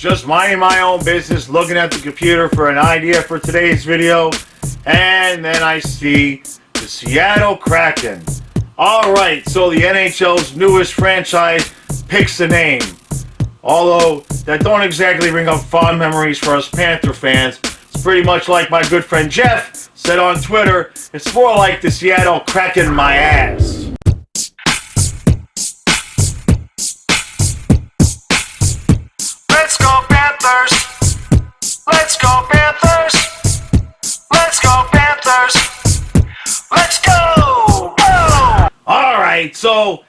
just minding my own business, looking at the computer for an idea for today's video, and then I see the Seattle Kraken. Alright, so the NHL's newest franchise picks a name. Although, that don't exactly bring up fond memories for us Panther fans. It's pretty much like my good friend Jeff said on Twitter, it's more like the Seattle Kraken my ass. Let's go Panthers! Let's go Panthers! Let's go Panthers! Let's go! Go! Alright, so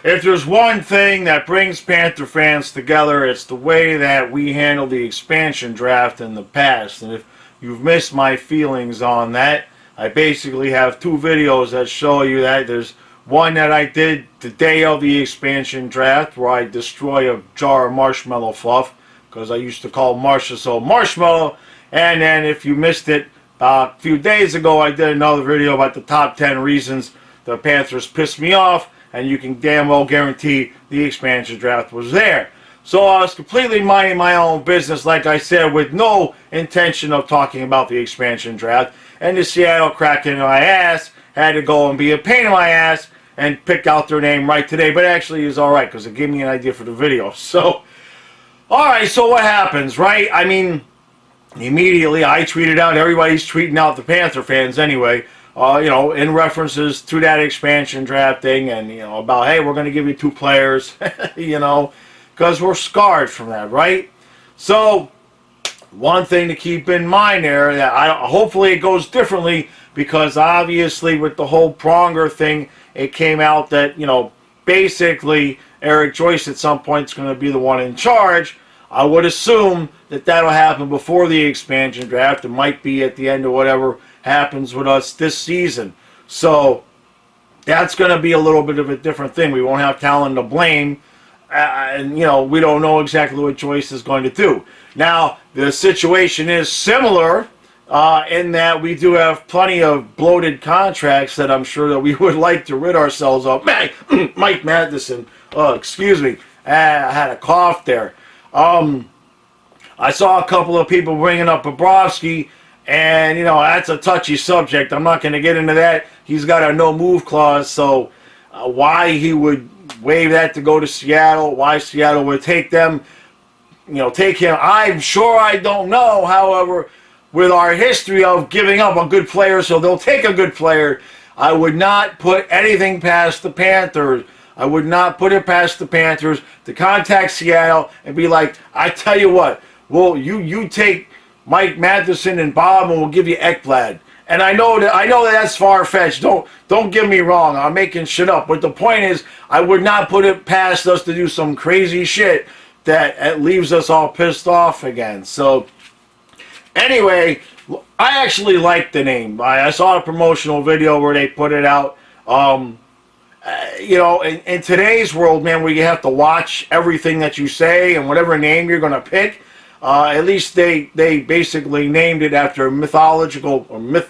if there's one thing that brings Panther fans together, it's the way that we handled the expansion draft in the past. And if you've missed my feelings on that, I basically have two videos that show you that. There's one that I did the day of the expansion draft where I destroy a jar of marshmallow fluff because I used to call Marsha so marshmallow. And then if you missed it, a few days ago I did another video about the top 10 reasons the Panthers pissed me off, and you can damn well guarantee the expansion draft was there. So I was completely minding my own business, like I said, with no intention of talking about the expansion draft. And the Seattle Kraken in my ass had to go and be a pain in my ass and pick out their name right today. But actually, it was alright because it gave me an idea for the video. So, alright, so what happens, right? I mean, immediately I tweeted out, everybody's tweeting out, the Panther fans anyway, you know, in references to that expansion draft thing, and, you know, about, hey, we're going to give you 2 players, you know, because we're scarred from that, right? So, one thing to keep in mind there, that hopefully it goes differently, because obviously with the whole Pronger thing, it came out that, you know, basically Eric Joyce at some point is going to be the one in charge. I would assume that that'll happen before the expansion draft. It might be at the end of whatever happens with us this season. So that's going to be a little bit of a different thing. We won't have Talon to blame. And, you know, we don't know exactly what Joyce is going to do. Now, the situation is similar in that we do have plenty of bloated contracts that I'm sure that we would like to rid ourselves of. Mike Matheson, excuse me, I had a cough there. I saw a couple of people bringing up Bobrovsky, and, you know, that's a touchy subject. I'm not going to get into that. He's got a no-move clause, so why he would waive that to go to Seattle, why Seattle would take them, you know, take him, I'm sure I don't know. However, with our history of giving up a good player so they'll take a good player, I would not put anything past the Panthers. I would not put it past the Panthers to contact Seattle and be like, I tell you what, well, you take Mike Matheson and Bob, and we'll give you Ekblad. And I know that's far-fetched. Don't get me wrong. I'm making shit up. But the point is, I would not put it past us to do some crazy shit that leaves us all pissed off again. So, anyway, I actually like the name. I saw a promotional video where they put it out. You know, in today's world, man, where you have to watch everything that you say and whatever name you're going to pick, at least they basically named it after a mythological, or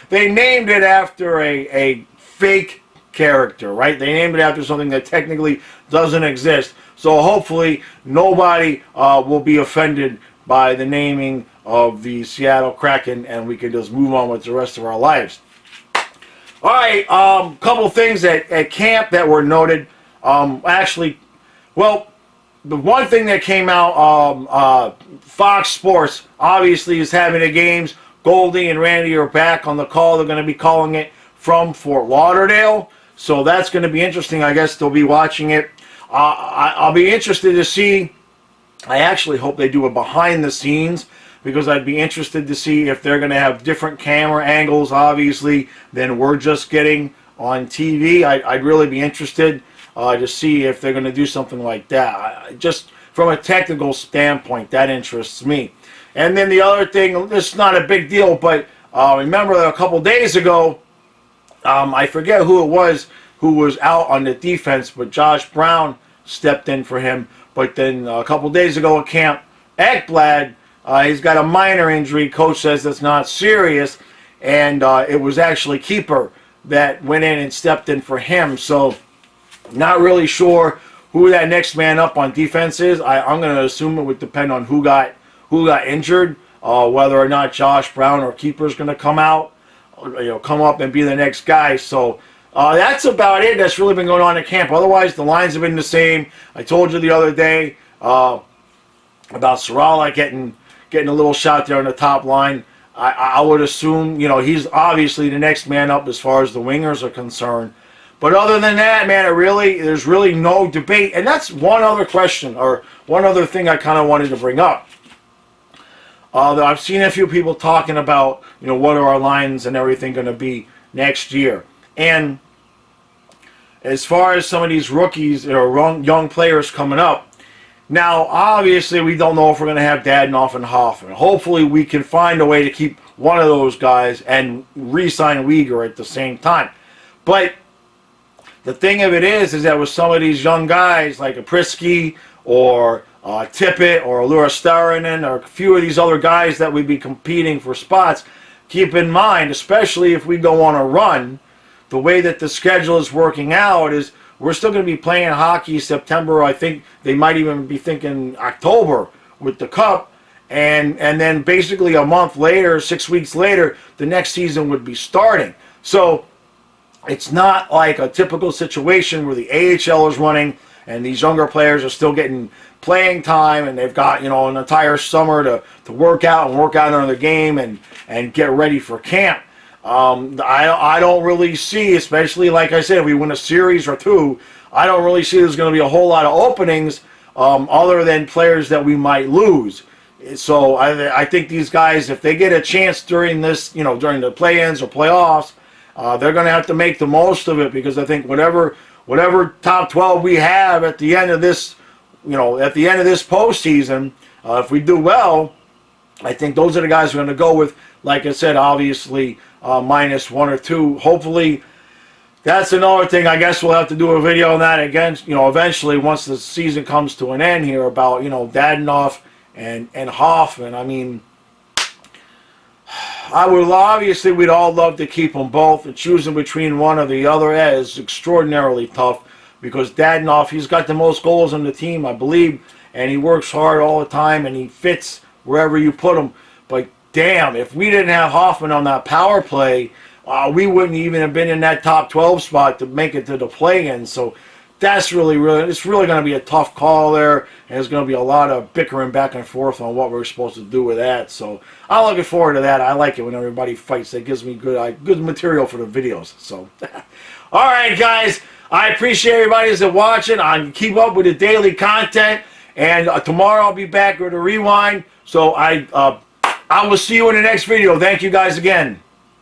they named it after a fake character, right? They named it after something that technically doesn't exist. So hopefully nobody will be offended by the naming of the Seattle Kraken, and we can just move on with the rest of our lives. All right, couple things at camp that were noted. Actually, well, the one thing that came out, Fox Sports obviously is having the games. Goldie and Randy are back on the call. They're going to be calling it from Fort Lauderdale. So that's going to be interesting. I guess they'll be watching it. I'll be interested to see. I actually hope they do a behind the scenes, because I'd be interested to see if they're going to have different camera angles, obviously, than we're just getting on TV. I'd really be interested to see if they're going to do something like that. Just from a technical standpoint, that interests me. And then the other thing, this is not a big deal, but remember a couple days ago, I forget who it was who was out on the defense, but Josh Brown stepped in for him. But then a couple days ago at camp, Ekblad, he's got a minor injury. Coach says that's not serious, and it was actually Keeper that went in and stepped in for him. So not really sure who that next man up on defense is, I'm going to assume it would depend on who got injured, whether or not Josh Brown or keeper is going to come out, come up and be the next guy. So that's about it. That's really been going on in camp. Otherwise, the lines have been the same. I told you the other day about Sarala getting a little shot there on the top line. I would assume, he's obviously the next man up as far as the wingers are concerned. But other than that, man, there's really no debate. And that's one other question, or one other thing I kind of wanted to bring up. I've seen a few people talking about, what are our lines and everything going to be next year. And as far as some of these rookies or young players coming up, now, obviously, we don't know if we're going to have Dadonov and Hoffman. Hopefully, we can find a way to keep one of those guys and re-sign Uyghur at the same time. But the thing of it is that with some of these young guys, like a Prisky or Tippett or Lura Starinen or a few of these other guys that would be competing for spots, keep in mind, especially if we go on a run, the way that the schedule is working out is we're still going to be playing hockey September. I think they might even be thinking October with the Cup. And then basically a month later, 6 weeks later, the next season would be starting. So it's not like a typical situation where the AHL is running and these younger players are still getting playing time and they've got, an entire summer to work out on the game and get ready for camp. I don't really see, especially like I said, if we win a series or two, I don't really see there's going to be a whole lot of openings other than players that we might lose. So I think these guys, if they get a chance during this, during the play-ins or playoffs, they're going to have to make the most of it, because I think whatever top 12 we have at the end of this, at the end of this postseason, if we do well, I think those are the guys we're going to go with. Like I said, obviously, minus one or two. Hopefully, that's another thing. I guess we'll have to do a video on that again, eventually once the season comes to an end here, about, Dadonov and Hoffman. I mean, we'd all love to keep them both, and choosing between one or the other is extraordinarily tough, because Dadonov, he's got the most goals on the team, I believe, and he works hard all the time, and he fits wherever you put him. But damn, if we didn't have Hoffman on that power play, we wouldn't even have been in that top 12 spot to make it to the play-in. So that's it's really going to be a tough call there, and there's going to be a lot of bickering back and forth on what we're supposed to do with that. So I'm looking forward to that. I like it when everybody fights. That gives me good material for the videos. So, all right, guys, I appreciate everybody that's watching. I keep up with the daily content, and tomorrow I'll be back with a rewind. So I will see you in the next video. Thank you guys again.